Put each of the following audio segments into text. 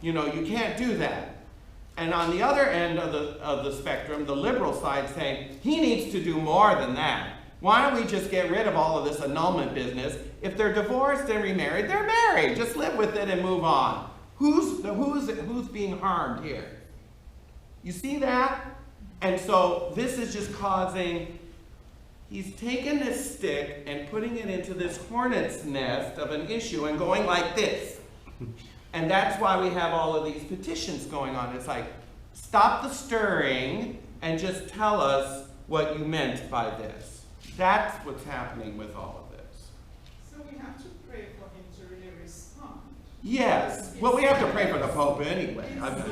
You know, you can't do that. And on the other end of the spectrum, the liberal side saying, he needs to do more than that. Why don't we just get rid of all of this annulment business? If they're divorced and remarried, they're married. Just live with it and move on. Who's being harmed here? You see that? And so this is just causing, he's taken this stick and putting it into this hornet's nest of an issue and going like this. And that's why we have all of these petitions going on. It's like, stop the stirring and just tell us what you meant by this. That's what's happening with all of this. So we have to pray for him to really respond. Yes. Well, we have to pray for the Pope anyway. Yeah, but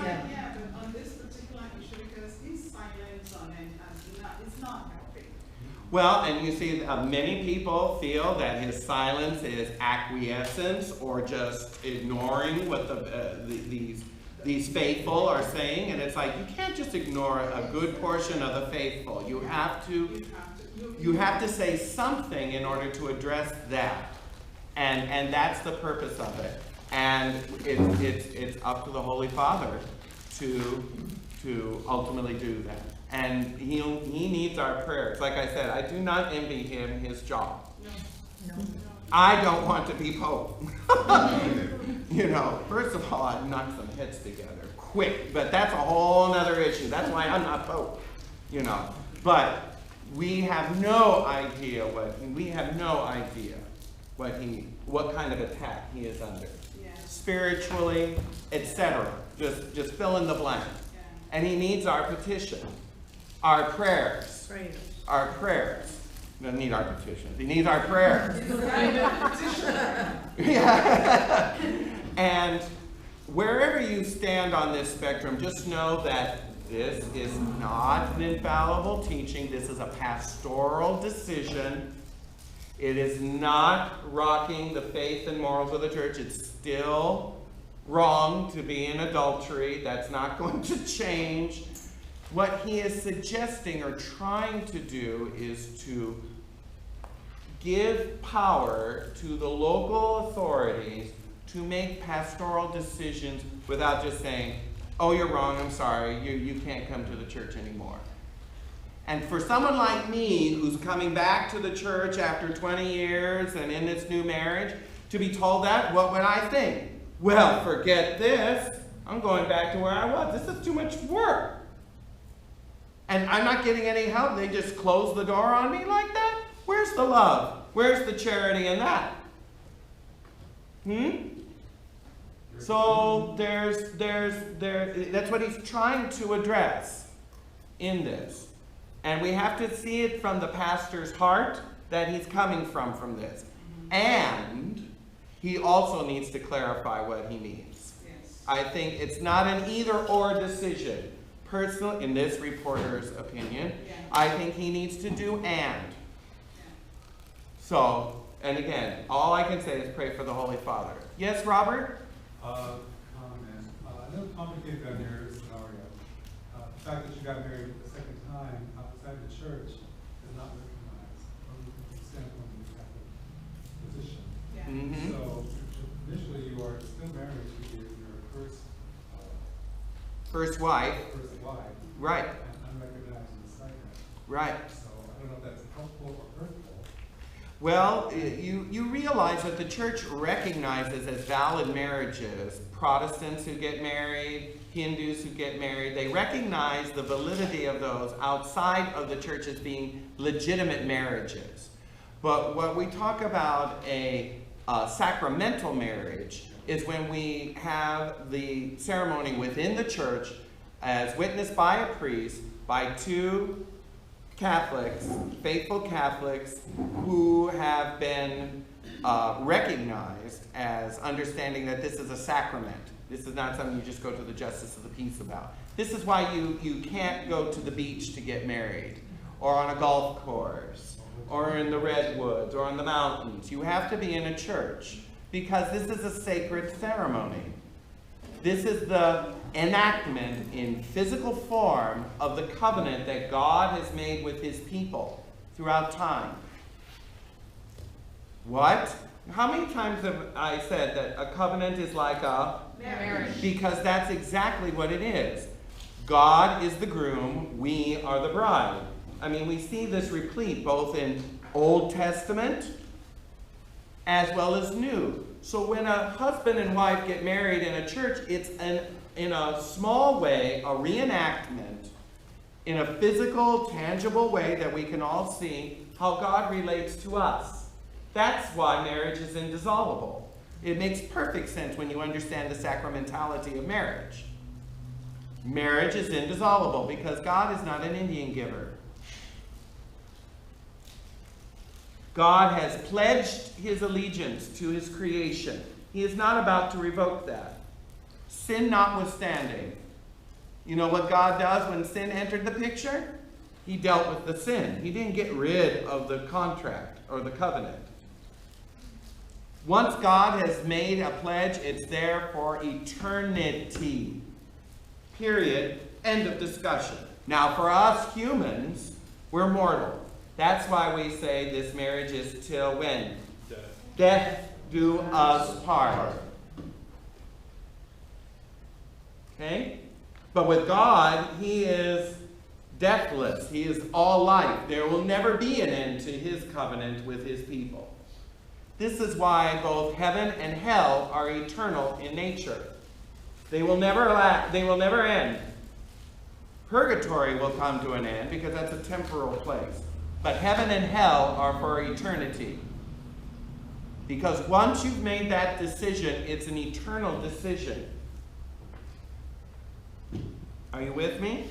on this particular issue, because his silence on it it's not helping. Well, and you see, many people feel that his silence is acquiescence or just ignoring what these faithful are saying. And it's like, you can't just ignore a good portion of the faithful. You have to say something in order to address that. And that's the purpose of it. And it's up to the Holy Father to ultimately do that. And he needs our prayers. Like I said, I do not envy him his job. No. I don't want to be Pope. You know, first of all, I'd knock some heads together quick, but that's a whole other issue. That's why I'm not Pope, you know. But we have no idea what kind of attack he is under. Spiritually, etc. Just fill in the blank. And he needs our petition. Our prayers. Our prayers. He doesn't need our petitions. He needs our prayers. Yeah. And wherever you stand on this spectrum, just know that this is not an infallible teaching. This is a pastoral decision. It is not rocking the faith and morals of the church. It's still wrong to be in adultery. That's not going to change. What he is suggesting or trying to do is to give power to the local authorities to make pastoral decisions without just saying, oh, you're wrong, I'm sorry, you can't come to the church anymore. And for someone like me who's coming back to the church after 20 years and in this new marriage, to be told that, what would I think? Well, forget this. I'm going back to where I was. This is too much work. And I'm not getting any help. They just close the door on me like that? Where's the love? Where's the charity in that? So that's what he's trying to address in this. And we have to see it from the pastor's heart that he's coming from this. And he also needs to clarify what he means. Yes. I think it's not an either-or decision. Personally, in this reporter's opinion, I think he needs to do and. So, and again, all I can say is pray for the Holy Father. Yes, Robert? Comment. A little complicated on your scenario. The fact that you got married the second time outside the church is not recognized from the standpoint of the Catholic position. Mm-hmm. So initially you are still married to your First wife. Right. And unrecognized in the second. Right. So I don't know if that's helpful or hurtful. Well, you realize that the church recognizes as valid marriages Protestants who get married, Hindus who get married. They recognize the validity of those outside of the church as being legitimate marriages. But what we talk about a sacramental marriage is when we have the ceremony within the church as witnessed by a priest, by two Catholics, faithful Catholics, who have been recognized as understanding that this is a sacrament. This is not something you just go to the justice of the peace about. This is why you can't go to the beach to get married, or on a golf course, or in the redwoods, or in the mountains. You have to be in a church, because this is a sacred ceremony. This is the enactment in physical form of the covenant that God has made with his people throughout time. What? How many times have I said that a covenant is like a Marriage. Because that's exactly what it is. God is the groom, we are the bride. I mean, we see this replete both in Old Testament as well as New. So when a husband and wife get married in a church, it's in a small way, a reenactment, in a physical, tangible way that we can all see how God relates to us. That's why marriage is indissoluble. It makes perfect sense when you understand the sacramentality of marriage. Marriage is indissoluble because God is not an Indian giver. God has pledged his allegiance to his creation. He is not about to revoke that. Sin notwithstanding. You know what God does when sin entered the picture? He dealt with the sin. He didn't get rid of the contract or the covenant. Once God has made a pledge, it's there for eternity. Period. End of discussion. Now, for us humans, we're mortal. That's why we say this marriage is till when? Death. Death do us part. Okay? But with God, he is deathless. He is all life. There will never be an end to his covenant with his people. This is why both heaven and hell are eternal in nature. They will never end. Purgatory will come to an end because that's a temporal place. But heaven and hell are for eternity. Because once you've made that decision, it's an eternal decision. Are you with me?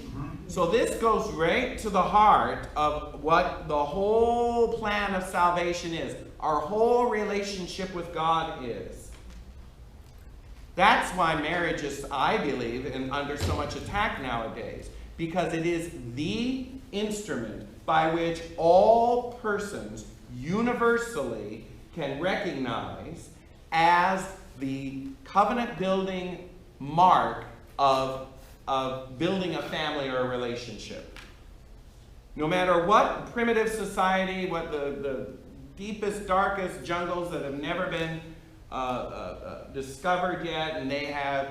So this goes right to the heart of what the whole plan of salvation is. Our whole relationship with God is. That's why marriage is, I believe, under so much attack nowadays. Because it is the instrument by which all persons universally can recognize as the covenant-building mark of building a family or a relationship. No matter what primitive society, what the deepest, darkest jungles that have never been discovered yet, and they have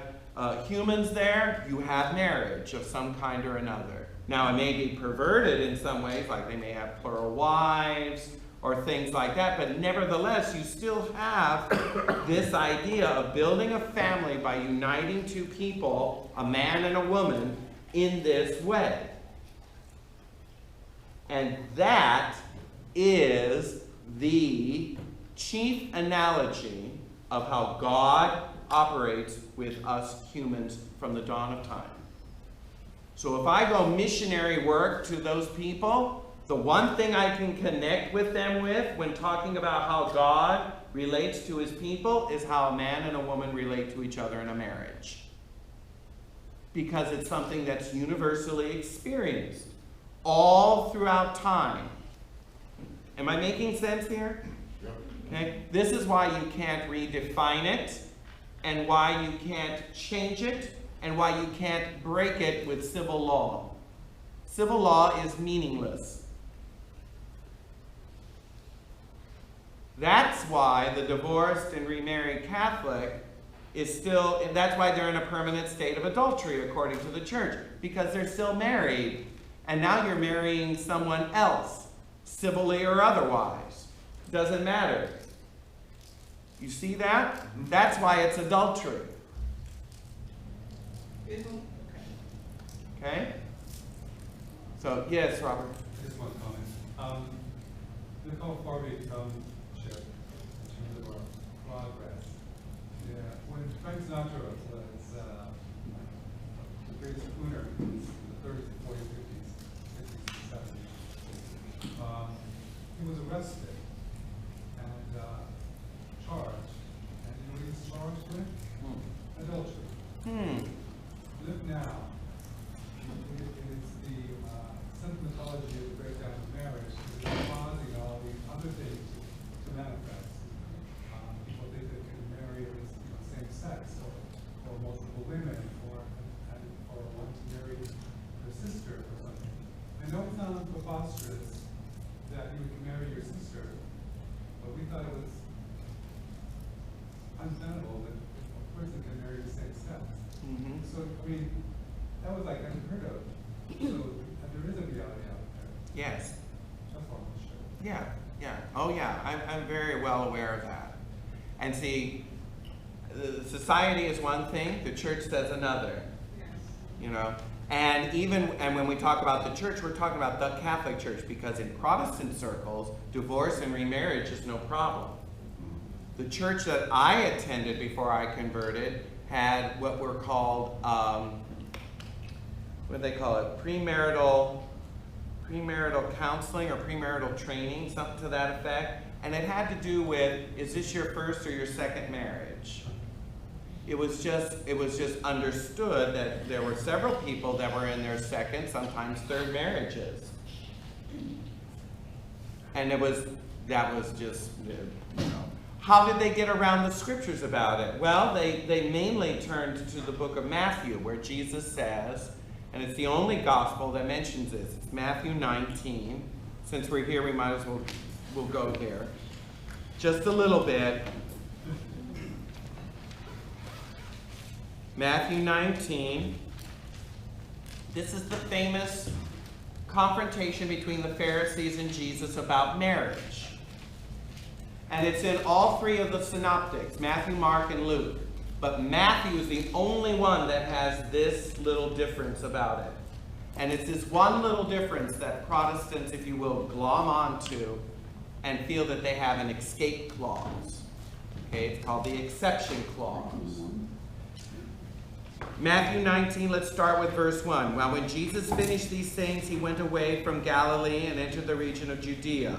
humans there, you have marriage of some kind or another. Now, it may be perverted in some ways, like they may have plural wives or things like that, but nevertheless, you still have this idea of building a family by uniting two people, a man and a woman, in this way. And that is the chief analogy of how God operates with us humans from the dawn of time. So if I go missionary work to those people, the one thing I can connect with them with when talking about how God relates to his people is how a man and a woman relate to each other in a marriage. Because it's something that's universally experienced all throughout time. Am I making sense here? Okay? This is why you can't redefine it, and why you can't change it, and why you can't break it with civil law. Civil law is meaningless. That's why the divorced and remarried Catholic is still, that's why they're in a permanent state of adultery according to the church, because they're still married, and now you're marrying someone else, civilly or otherwise. Doesn't matter. You see that? That's why it's adultery. Okay? So, yes, Robert. Just one comment. Nicole Farby shared in terms of our progress. Yeah, when Frank Sinatra was the greatest crooner in the 30s, 40s, 50s, 60s, 70s, he was arrested and charged. And you know what he was charged with? Adultery. Live now. It is the sentimentology of the breakdown of marriage that is causing all these other things to manifest. People think they can marry same sex or multiple women or want to marry their sister or something. And don't sound preposterous that you can marry your sister, but we thought it was untenable that a person can marry the same So, I mean, that was like unheard of. So there is a reality out there. Yes. That's all I'm sure. Yeah, yeah. Oh, yeah. I'm very well aware of that. And see, the society is one thing, the church says another. Yes. You know? And when we talk about the church, we're talking about the Catholic Church, because in Protestant circles, divorce and remarriage is no problem. The church that I attended before I converted had what were called, what do they call it? Premarital counseling or premarital training, something to that effect. And it had to do with, is this your first or your second marriage? It was just understood that there were several people that were in their second, sometimes third marriages. And that was just, you know. How did they get around the scriptures about it? Well, they mainly turned to the book of Matthew, where Jesus says, and it's the only gospel that mentions this. It's Matthew 19. Since we're here, we might as well we'll go there. Just a little bit. Matthew 19. This is the famous confrontation between the Pharisees and Jesus about marriage. And it's in all three of the synoptics, Matthew, Mark, and Luke. But Matthew is the only one that has this little difference about it. And it's this one little difference that Protestants, if you will, glom onto and feel that they have an escape clause. Okay, it's called the exception clause. Matthew 19, let's start with verse 1. Well, when Jesus finished these things, he went away from Galilee and entered the region of Judea.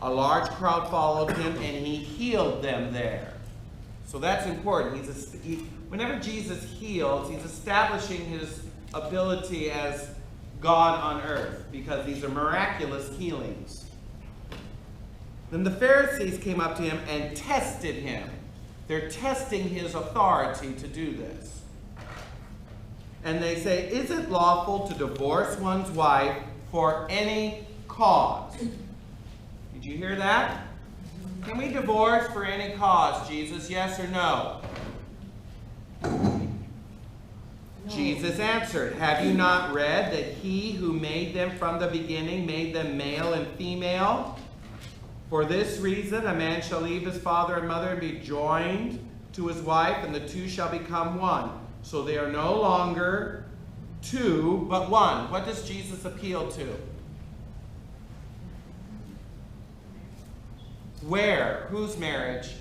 A large crowd followed him, and he healed them there. So that's important. Whenever Jesus heals, he's establishing his ability as God on earth, because these are miraculous healings. Then the Pharisees came up to him and tested him. They're testing his authority to do this. And they say, is it lawful to divorce one's wife for any cause? Did you hear that? Can we divorce for any cause, Jesus? Yes or no? No. Jesus answered, have you not read that he who made them from the beginning made them male and female? For this reason, a man shall leave his father and mother and be joined to his wife, and the two shall become one. So they are no longer two, but one. What does Jesus appeal to? Where? Whose marriage?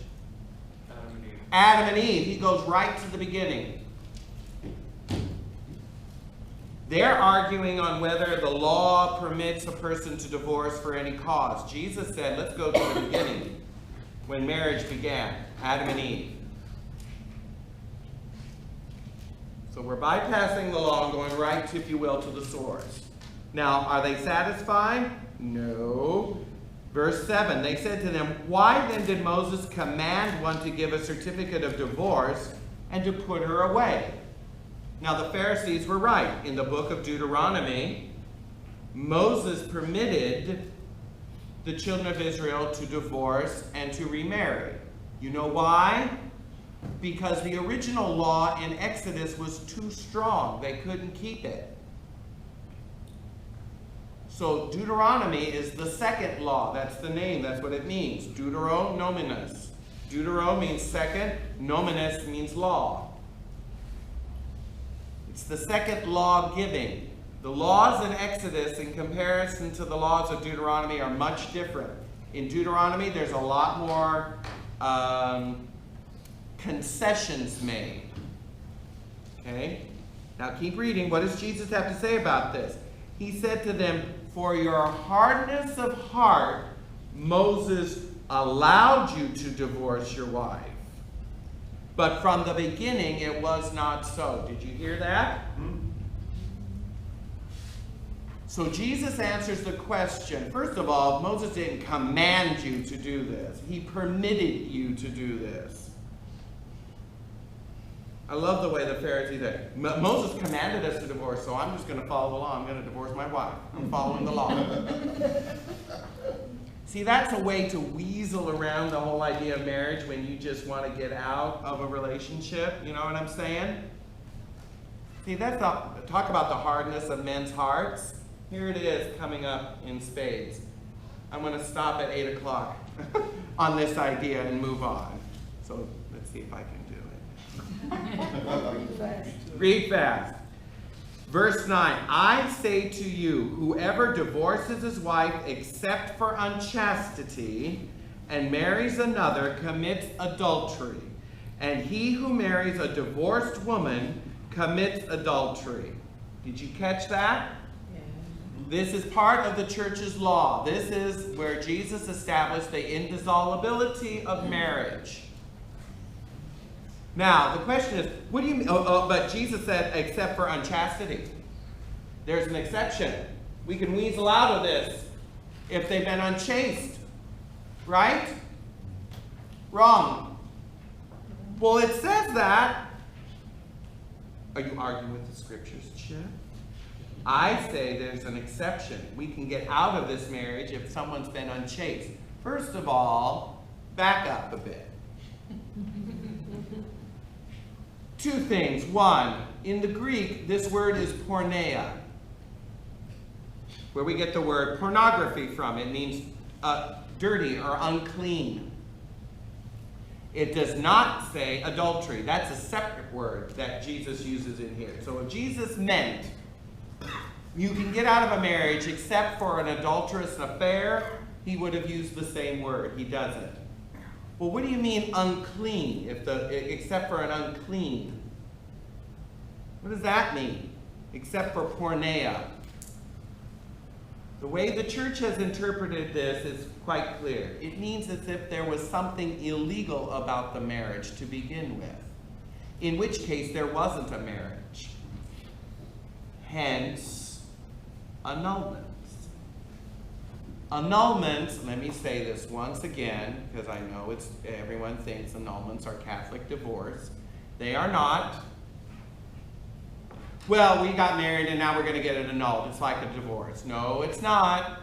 Adam and Eve. Adam and Eve. He goes right to the beginning. They're arguing on whether the law permits a person to divorce for any cause. Jesus said, let's go to the beginning, when marriage began, Adam and Eve. So we're bypassing the law and going right, if you will, to the source. Now, are they satisfied? No. Verse 7, they said to them, why then did Moses command one to give a certificate of divorce and to put her away? Now the Pharisees were right. In the book of Deuteronomy, Moses permitted the children of Israel to divorce and to remarry. You know why? Because the original law in Exodus was too strong. They couldn't keep it. So Deuteronomy is the second law. That's the name. That's what it means. Deuteronominus. Deutero means second. Nominus means law. It's the second law giving. The laws in Exodus, in comparison to the laws of Deuteronomy, are much different. In Deuteronomy, there's a lot more concessions made. Okay? Now keep reading. What does Jesus have to say about this? He said to them, for your hardness of heart, Moses allowed you to divorce your wife. But from the beginning, it was not so. Did you hear that? So Jesus answers the question. First of all, Moses didn't command you to do this. He permitted you to do this. I love the way the Pharisees said, Moses commanded us to divorce, so I'm just going to follow the law. I'm going to divorce my wife. I'm following the law. See, that's a way to weasel around the whole idea of marriage when you just want to get out of a relationship. You know what I'm saying? See, that's not, talk about the hardness of men's hearts. Here it is coming up in spades. I'm going to stop at 8 o'clock on this idea and move on. So let's see if I can do it. Read fast. Verse 9, I say to you, whoever divorces his wife except for unchastity and marries another commits adultery. And he who marries a divorced woman commits adultery. Did you catch that? This is part of the church's law. This is where Jesus established the indissolubility of marriage. Now, the question is, what do you mean? But Jesus said, except for unchastity. There's an exception. We can weasel out of this if they've been unchaste. Right? Wrong. Well, it says that. Are you arguing with the scriptures, Chip? I say there's an exception. We can get out of this marriage if someone's been unchaste. First of all, back up a bit. Two things. One, in the Greek, this word is porneia, where we get the word pornography from. It means dirty or unclean. It does not say adultery. That's a separate word that Jesus uses in here. So if Jesus meant you can get out of a marriage except for an adulterous affair, he would have used the same word. He doesn't. Well, what do you mean unclean, except for an unclean? What does that mean? Except for porneia. The way the church has interpreted this is quite clear. It means as if there was something illegal about the marriage to begin with, in which case there wasn't a marriage. Hence, annulments. Annulments, let me say this once again, because I know everyone thinks annulments are Catholic divorce. They are not. Well, we got married and now we're going to get it annulled. It's like a divorce. No, it's not.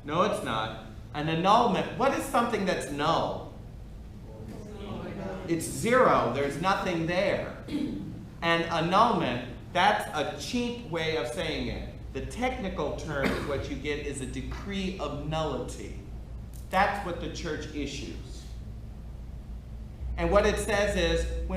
No, it's not. An annulment, what is something that's null? It's zero. There's nothing there. And annulment, that's a cheap way of saying it. The technical term, what you get is a decree of nullity. That's what the church issues. And what it says is, when